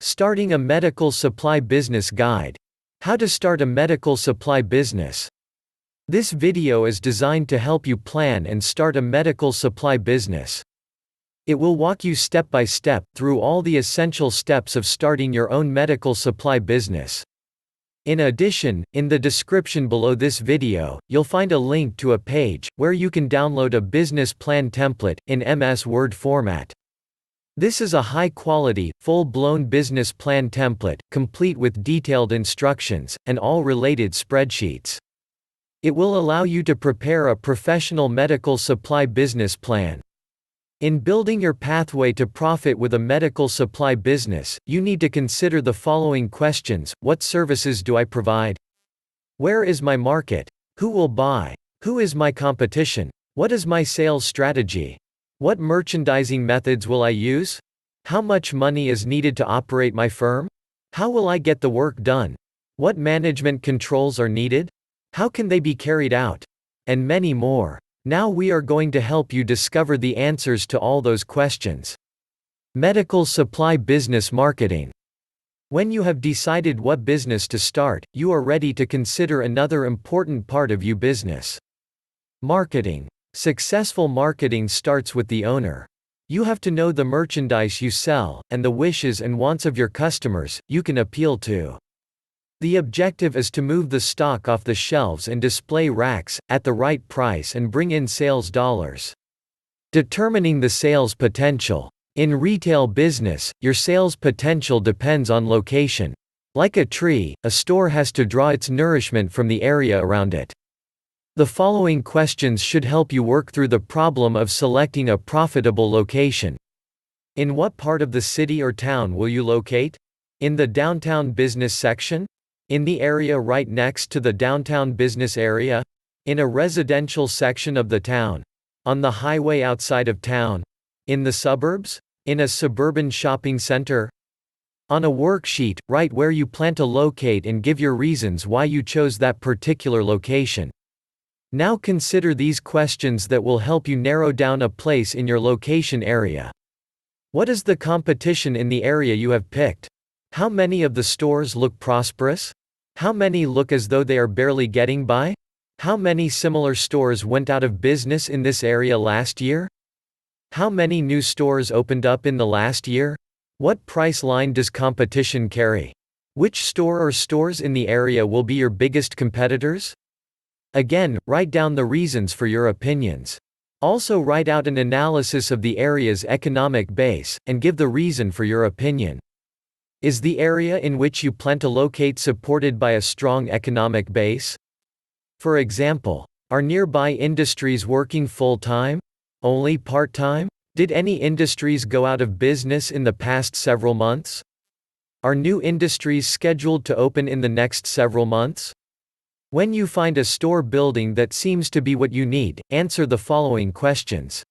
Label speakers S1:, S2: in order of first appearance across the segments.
S1: Starting a medical supply business guide. How to start a medical supply business. This video is designed to help you plan and start a medical supply business. It will walk you step by step through all the essential steps of starting your own medical supply business. In addition, in the description below this video, you'll find a link to a page where you can download a business plan template in MS Word format. This is a high-quality, full-blown business plan template, complete with detailed instructions, and all related spreadsheets. It will allow you to prepare a professional medical supply business plan. In building your pathway to profit with a medical supply business, you need to consider the following questions: what services do I provide? Where is my market? Who will buy? Who is my competition? What is my sales strategy? What merchandising methods will I use? How much money is needed to operate my firm? How will I get the work done? What management controls are needed? How can they be carried out? And many more. Now we are going to help you discover the answers to all those questions. Medical supply business marketing. When you have decided what business to start, you are ready to consider another important part of your business. Marketing. Successful marketing starts with the owner. You have to know the merchandise you sell, and the wishes and wants of your customers you can appeal to. The objective is to move the stock off the shelves and display racks, at the right price and bring in sales dollars. Determining the sales potential. In retail business, your sales potential depends on location. Like a tree, a store has to draw its nourishment from the area around it. The following questions should help you work through the problem of selecting a profitable location. In what part of the city or town will you locate? In the downtown business section? In the area right next to the downtown business area? In a residential section of the town? On the highway outside of town? In the suburbs? In a suburban shopping center? On a worksheet, write where you plan to locate and give your reasons why you chose that particular location. Now consider these questions that will help you narrow down a place in your location area. What is the competition in the area you have picked? How many of the stores look prosperous? How many look as though they are barely getting by? How many similar stores went out of business in this area last year? How many new stores opened up in the last year? What price line does competition carry? Which store or stores in the area will be your biggest competitors? Again, write down the reasons for your opinions. Also write out an analysis of the area's economic base, and give the reason for your opinion. Is the area in which you plan to locate supported by a strong economic base? For example, are nearby industries working full-time? Only part-time? Did any industries go out of business in the past several months? Are new industries scheduled to open in the next several months? When you find a store building that seems to be what you need, answer the following questions.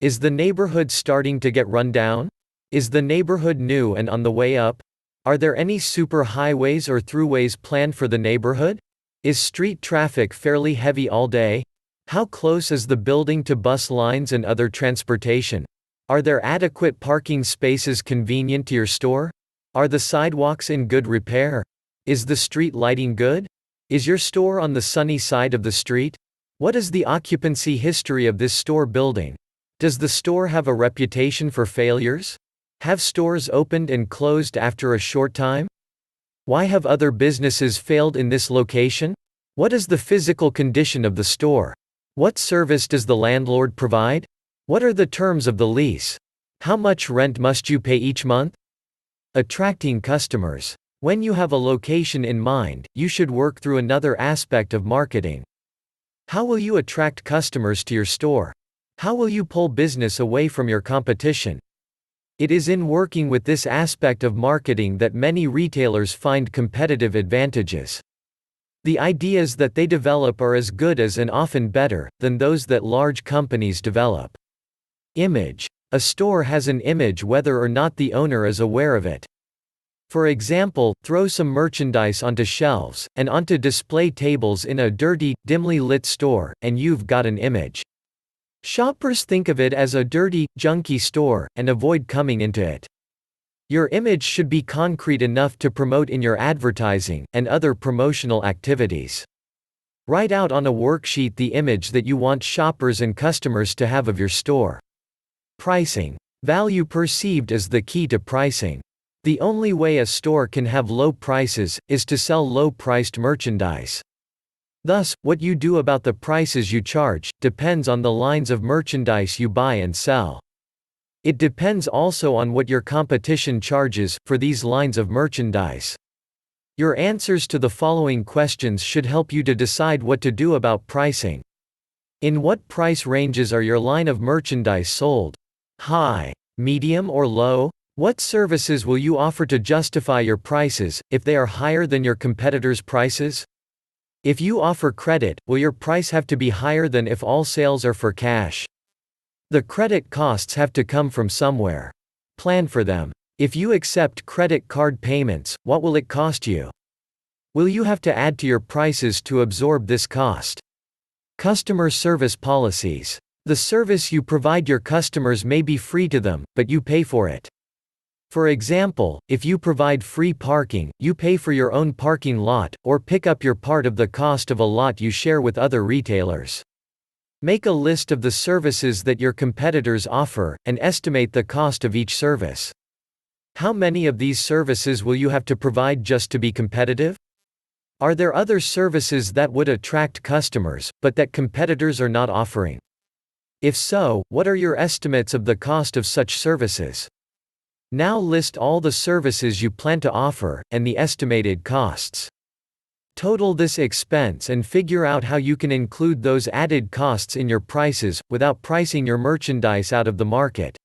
S1: Is the neighborhood starting to get run down? Is the neighborhood new and on the way up? Are there any super highways or throughways planned for the neighborhood? Is street traffic fairly heavy all day? How close is the building to bus lines and other transportation? Are there adequate parking spaces convenient to your store? Are the sidewalks in good repair? Is the street lighting good? Is your store on the sunny side of the street? What is the occupancy history of this store building? Does the store have a reputation for failures? Have stores opened and closed after a short time? Why have other businesses failed in this location? What is the physical condition of the store? What service does the landlord provide? What are the terms of the lease? How much rent must you pay each month? Attracting customers. When you have a location in mind, you should work through another aspect of marketing. How will you attract customers to your store? How will you pull business away from your competition? It is in working with this aspect of marketing that many retailers find competitive advantages. The ideas that they develop are as good as and often better than those that large companies develop. Image. A store has an image whether or not the owner is aware of it. For example, throw some merchandise onto shelves, and onto display tables in a dirty, dimly lit store, and you've got an image. Shoppers think of it as a dirty, junky store, and avoid coming into it. Your image should be concrete enough to promote in your advertising and other promotional activities. Write out on a worksheet the image that you want shoppers and customers to have of your store. Pricing. Value perceived is the key to pricing. The only way a store can have low prices is to sell low-priced merchandise. Thus, what you do about the prices you charge depends on the lines of merchandise you buy and sell. It depends also on what your competition charges for these lines of merchandise. Your answers to the following questions should help you to decide what to do about pricing. In what price ranges are your line of merchandise sold? High, medium, or low? What services will you offer to justify your prices if they are higher than your competitors' prices? If you offer credit, will your price have to be higher than if all sales are for cash? The credit costs have to come from somewhere. Plan for them. If you accept credit card payments, what will it cost you? Will you have to add to your prices to absorb this cost? Customer service policies. The service you provide your customers may be free to them, but you pay for it. For example, if you provide free parking, you pay for your own parking lot, or pick up your part of the cost of a lot you share with other retailers. Make a list of the services that your competitors offer, and estimate the cost of each service. How many of these services will you have to provide just to be competitive? Are there other services that would attract customers, but that competitors are not offering? If so, what are your estimates of the cost of such services? Now list all the services you plan to offer, and the estimated costs. Total this expense and figure out how you can include those added costs in your prices, without pricing your merchandise out of the market.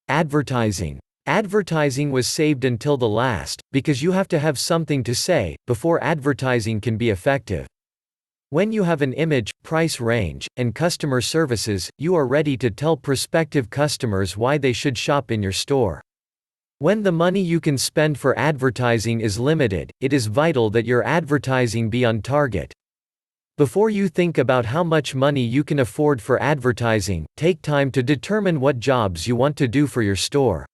S1: Advertising. Advertising was saved until the last, because you have to have something to say before advertising can be effective. When you have an image, price range, and customer services, you are ready to tell prospective customers why they should shop in your store. When the money you can spend for advertising is limited, it is vital that your advertising be on target. Before you think about how much money you can afford for advertising, take time to determine what jobs you want to do for your store.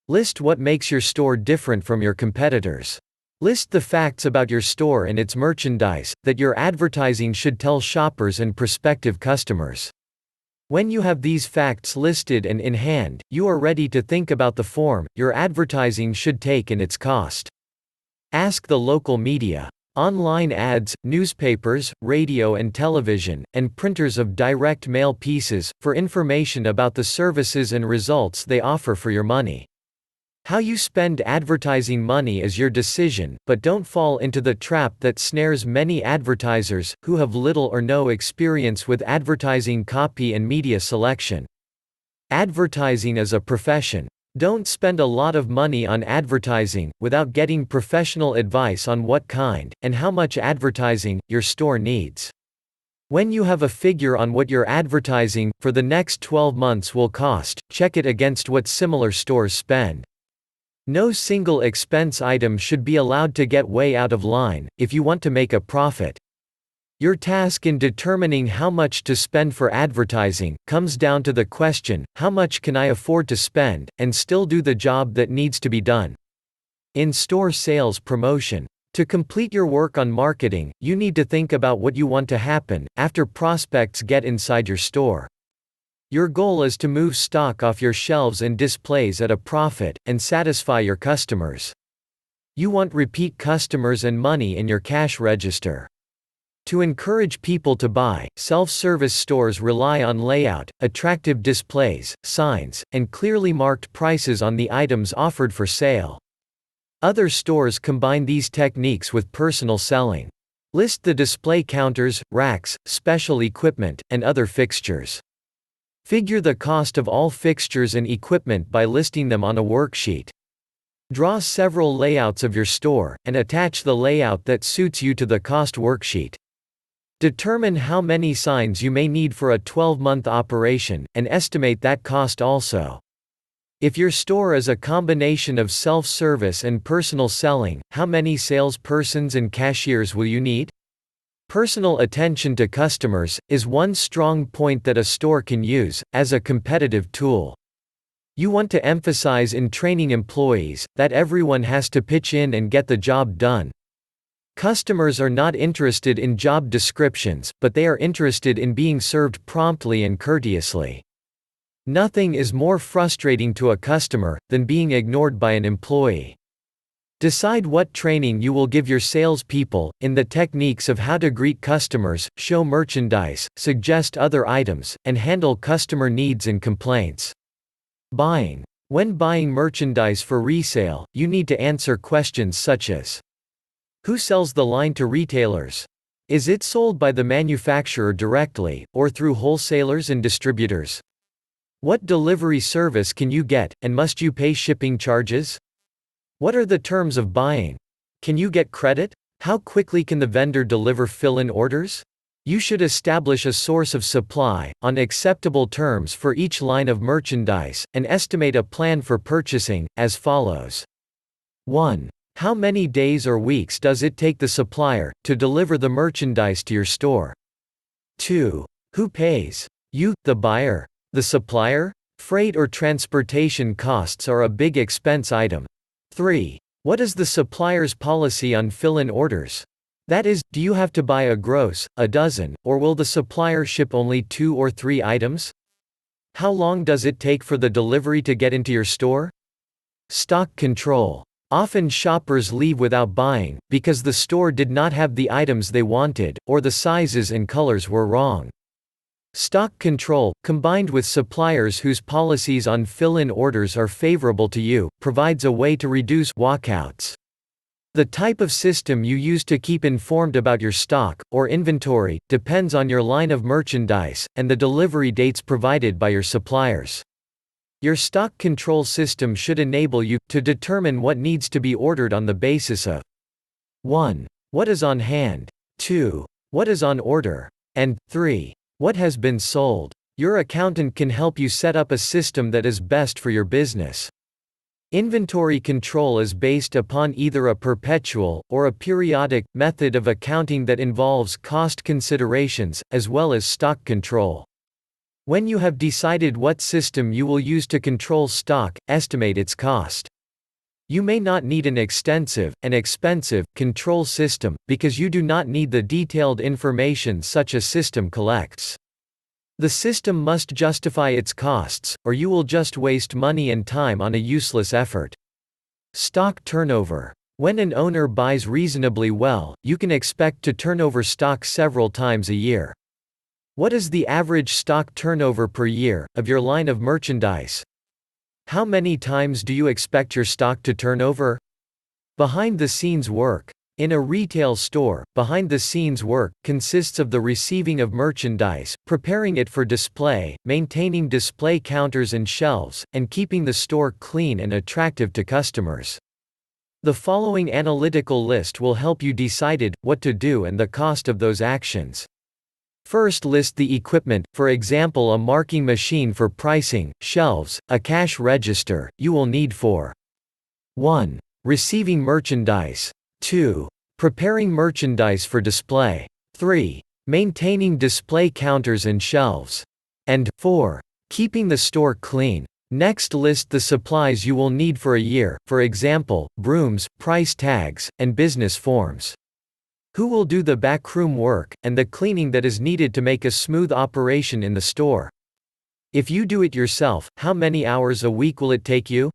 S1: List what makes your store different from your competitors. List the facts about your store and its merchandise that your advertising should tell shoppers and prospective customers. When you have these facts listed and in hand, you are ready to think about the form your advertising should take and its cost. Ask the local media. Online ads, newspapers, radio and television, and printers of direct mail pieces, for information about the services and results they offer for your money. How you spend advertising money is your decision, but don't fall into the trap that snares many advertisers, who have little or no experience with advertising copy and media selection. Advertising is a profession. Don't spend a lot of money on advertising, without getting professional advice on what kind, and how much advertising, your store needs. When you have a figure on what your advertising, for the next 12 months will cost, check it against what similar stores spend. No single expense item should be allowed to get way out of line, if you want to make a profit. Your task in determining how much to spend for advertising comes down to the question, how much can I afford to spend, and still do the job that needs to be done? In-store sales promotion. To complete your work on marketing, you need to think about what you want to happen after prospects get inside your store. Your goal is to move stock off your shelves and displays at a profit, and satisfy your customers. You want repeat customers and money in your cash register. To encourage people to buy, self-service stores rely on layout, attractive displays, signs, and clearly marked prices on the items offered for sale. Other stores combine these techniques with personal selling. List the display counters, racks, special equipment, and other fixtures. Figure the cost of all fixtures and equipment by listing them on a worksheet. Draw several layouts of your store, and attach the layout that suits you to the cost worksheet. Determine how many signs you may need for a 12-month operation, and estimate that cost also. If your store is a combination of self-service and personal selling, how many salespersons and cashiers will you need? Personal attention to customers is one strong point that a store can use as a competitive tool. You want to emphasize in training employees that everyone has to pitch in and get the job done. Customers are not interested in job descriptions, but they are interested in being served promptly and courteously. Nothing is more frustrating to a customer than being ignored by an employee. Decide what training you will give your salespeople in the techniques of how to greet customers, show merchandise, suggest other items, and handle customer needs and complaints. Buying. When buying merchandise for resale, you need to answer questions such as: who sells the line to retailers? Is it sold by the manufacturer directly, or through wholesalers and distributors? What delivery service can you get, and must you pay shipping charges? What are the terms of buying? Can you get credit? How quickly can the vendor deliver fill-in orders? You should establish a source of supply, on acceptable terms for each line of merchandise, and estimate a plan for purchasing, as follows. 1. How many days or weeks does it take the supplier to deliver the merchandise to your store? 2. Who pays? You, the buyer? The supplier? Freight or transportation costs are a big expense item. 3. What is the supplier's policy on fill-in orders? That is, do you have to buy a gross, a dozen, or will the supplier ship only 2 or 3 items? How long does it take for the delivery to get into your store? Stock control. Often shoppers leave without buying, because the store did not have the items they wanted, or the sizes and colors were wrong. Stock control, combined with suppliers whose policies on fill-in orders are favorable to you, provides a way to reduce walkouts. The type of system you use to keep informed about your stock, or inventory, depends on your line of merchandise, and the delivery dates provided by your suppliers. Your stock control system should enable you to determine what needs to be ordered on the basis of 1. What is on hand? 2. What is on order? And 3. What has been sold? Your accountant can help you set up a system that is best for your business. Inventory control is based upon either a perpetual or a periodic method of accounting that involves cost considerations, as well as stock control. When you have decided what system you will use to control stock, estimate its cost. You may not need an extensive and expensive control system, because you do not need the detailed information such a system collects. The system must justify its costs, or you will just waste money and time on a useless effort. Stock turnover. When an owner buys reasonably well, you can expect to turn over stock several times a year. What is the average stock turnover per year of your line of merchandise? How many times do you expect your stock to turn over? Behind-the-scenes work. In a retail store, behind-the-scenes work consists of the receiving of merchandise, preparing it for display, maintaining display counters and shelves, and keeping the store clean and attractive to customers. The following analytical list will help you decide what to do and the cost of those actions. First, list the equipment, for example a marking machine for pricing, shelves, a cash register, you will need for 1. Receiving merchandise. 2. Preparing merchandise for display. 3. Maintaining display counters and shelves. And 4. Keeping the store clean. Next, list the supplies you will need for a year, for example, brooms, price tags, and business forms. Who will do the backroom work, and the cleaning that is needed to make a smooth operation in the store? If you do it yourself, how many hours a week will it take you?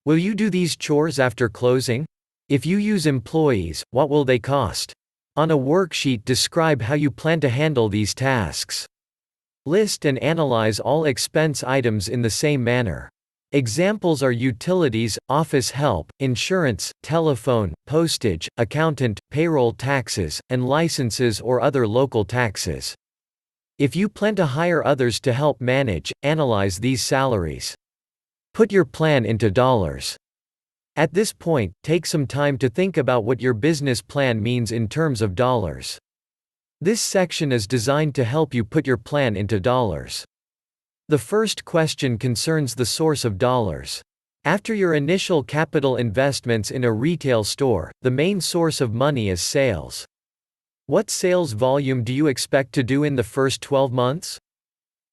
S1: Will you do these chores after closing? If you use employees, what will they cost? On a worksheet, describe how you plan to handle these tasks. List and analyze all expense items in the same manner. Examples are utilities, office help, insurance, telephone, postage, accountant, payroll taxes, and licenses or other local taxes. If you plan to hire others to help manage, analyze these salaries. Put your plan into dollars. At this point, take some time to think about what your business plan means in terms of dollars. This section is designed to help you put your plan into dollars. The first question concerns the source of dollars. After your initial capital investments in a retail store, the main source of money is sales. What sales volume do you expect to do in the first 12 months?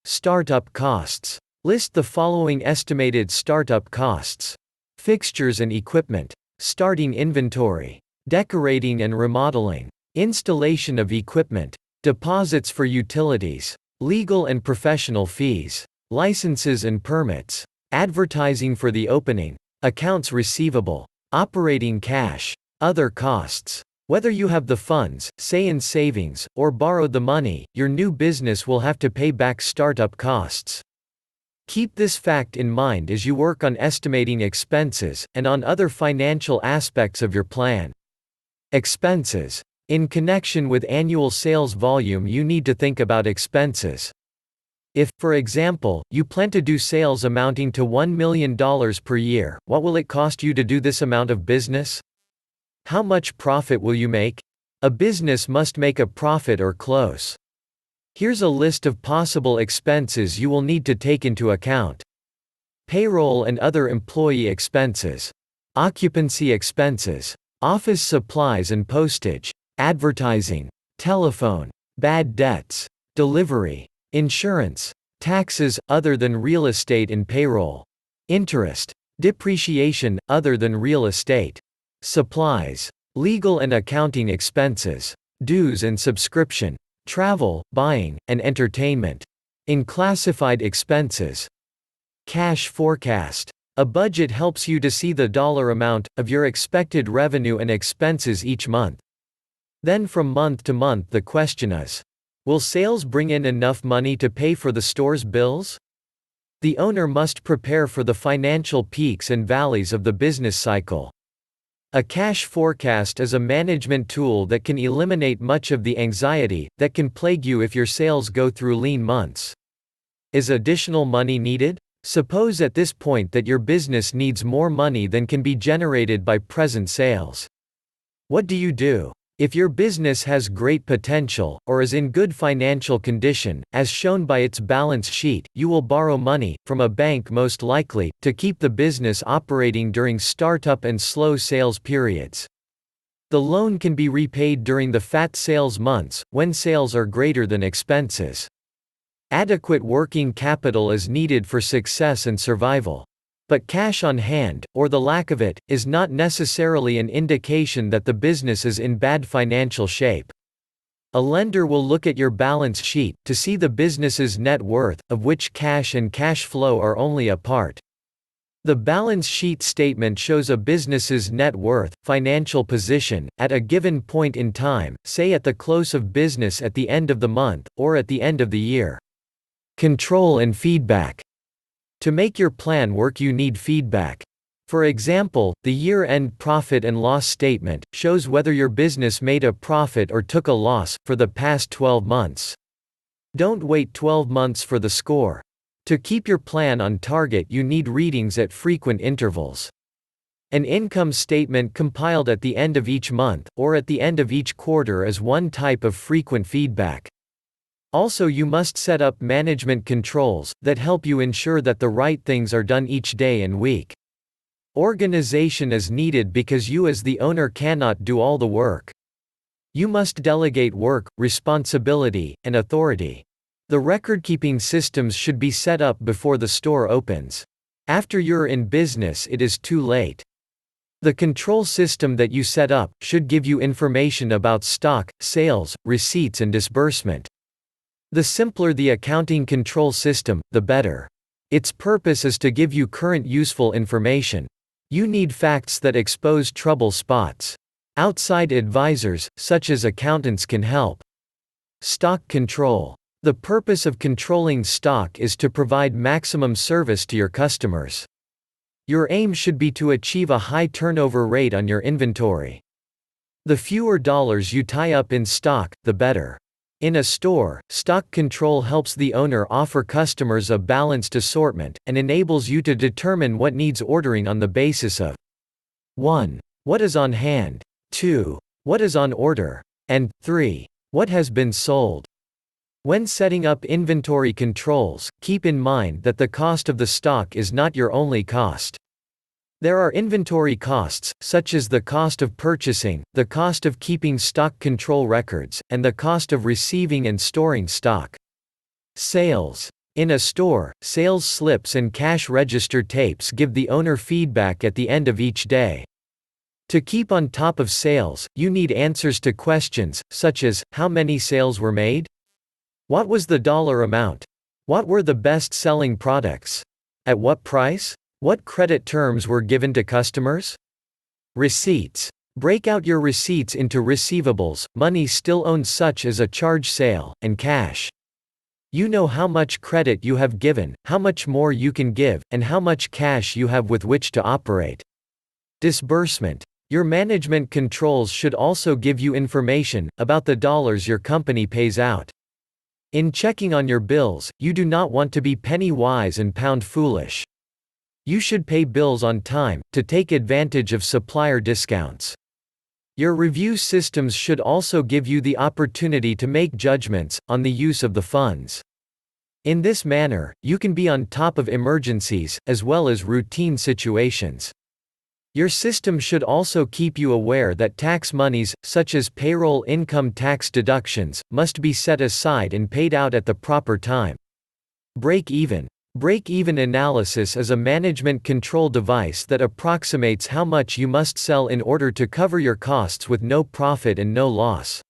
S1: Startup costs. List the following estimated startup costs: fixtures and equipment, starting inventory, decorating and remodeling, installation of equipment, deposits for utilities, legal and professional fees, licenses and permits, advertising for the opening, accounts receivable, operating cash, other costs. Whether you have the funds, say in savings, or borrowed the money, your new business will have to pay back startup costs. Keep this fact in mind as you work on estimating expenses and on other financial aspects of your plan. Expenses. In connection with annual sales volume, you need to think about expenses. If, for example, you plan to do sales amounting to $1 million per year, what will it cost you to do this amount of business? How much profit will you make? A business must make a profit or close. Here's a list of possible expenses you will need to take into account. Payroll and other employee expenses. Occupancy expenses. Office supplies and postage. Advertising. Telephone. Bad debts. Delivery. Insurance. Taxes, other than real estate and payroll. Interest. Depreciation, other than real estate. Supplies. Legal and accounting expenses. Dues and subscription. Travel, buying, and entertainment. In classified expenses. Cash forecast. A budget helps you to see the dollar amount of your expected revenue and expenses each month. Then from month to month the question is, will sales bring in enough money to pay for the store's bills? The owner must prepare for the financial peaks and valleys of the business cycle. A cash forecast is a management tool that can eliminate much of the anxiety that can plague you if your sales go through lean months. Is additional money needed? Suppose at this point that your business needs more money than can be generated by present sales. What do you do? If your business has great potential, or is in good financial condition, as shown by its balance sheet, you will borrow money, from a bank most likely, to keep the business operating during startup and slow sales periods. The loan can be repaid during the fat sales months, when sales are greater than expenses. Adequate working capital is needed for success and survival. But cash on hand, or the lack of it, is not necessarily an indication that the business is in bad financial shape. A lender will look at your balance sheet to see the business's net worth, of which cash and cash flow are only a part. The balance sheet statement shows a business's net worth, financial position, at a given point in time, say at the close of business at the end of the month, or at the end of the year. Control and feedback. To make your plan work, you need feedback. For example, the year-end profit and loss statement shows whether your business made a profit or took a loss for the past 12 months. Don't wait 12 months for the score. To keep your plan on target, you need readings at frequent intervals. An income statement compiled at the end of each month, or at the end of each quarter is one type of frequent feedback. Also, you must set up management controls that help you ensure that the right things are done each day and week. Organization is needed because you as the owner cannot do all the work. You must delegate work, responsibility, and authority. The record-keeping systems should be set up before the store opens. After you're in business, it is too late. The control system that you set up should give you information about stock, sales, receipts, and disbursement. The simpler the accounting control system, the better. Its purpose is to give you current useful information. You need facts that expose trouble spots. Outside advisors, such as accountants, can help. Stock control. The purpose of controlling stock is to provide maximum service to your customers. Your aim should be to achieve a high turnover rate on your inventory. The fewer dollars you tie up in stock, the better. In a store, stock control helps the owner offer customers a balanced assortment, and enables you to determine what needs ordering on the basis of 1. What is on hand, 2. What is on order, and 3. What has been sold. When setting up inventory controls, keep in mind that the cost of the stock is not your only cost. There are inventory costs, such as the cost of purchasing, the cost of keeping stock control records, and the cost of receiving and storing stock. Sales. In a store, sales slips and cash register tapes give the owner feedback at the end of each day. To keep on top of sales, you need answers to questions, such as, how many sales were made? What was the dollar amount? What were the best-selling products? At what price? What credit terms were given to customers? Receipts. Break out your receipts into receivables, money still owned such as a charge sale, and cash. You know how much credit you have given, how much more you can give, and how much cash you have with which to operate. Disbursement. Your management controls should also give you information about the dollars your company pays out. In checking on your bills, you do not want to be penny wise and pound foolish. You should pay bills on time, to take advantage of supplier discounts. Your review systems should also give you the opportunity to make judgments on the use of the funds. In this manner, you can be on top of emergencies, as well as routine situations. Your system should also keep you aware that tax monies, such as payroll income tax deductions, must be set aside and paid out at the proper time. Break-even. Break-even analysis is a management control device that approximates how much you must sell in order to cover your costs with no profit and no loss.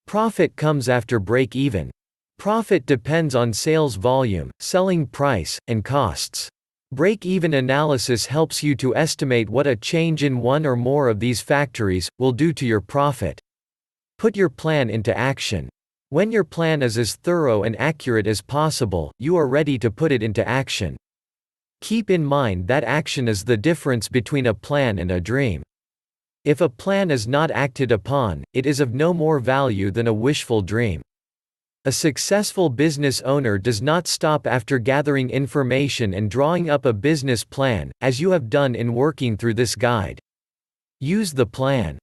S1: Profit comes after break-even. Profit depends on sales volume, selling price, and costs. Break-even analysis helps you to estimate what a change in one or more of these factors will do to your profit. Put your plan into action. When your plan is as thorough and accurate as possible, you are ready to put it into action. Keep in mind that action is the difference between a plan and a dream. If a plan is not acted upon, it is of no more value than a wishful dream. A successful business owner does not stop after gathering information and drawing up a business plan, as you have done in working through this guide. Use the plan.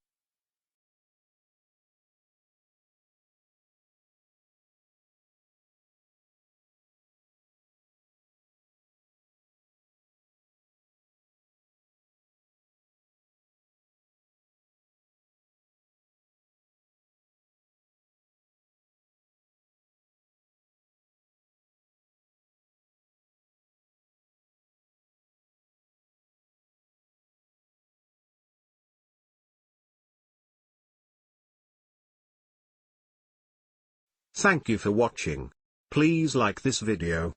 S2: Thank you for watching. Please like this video,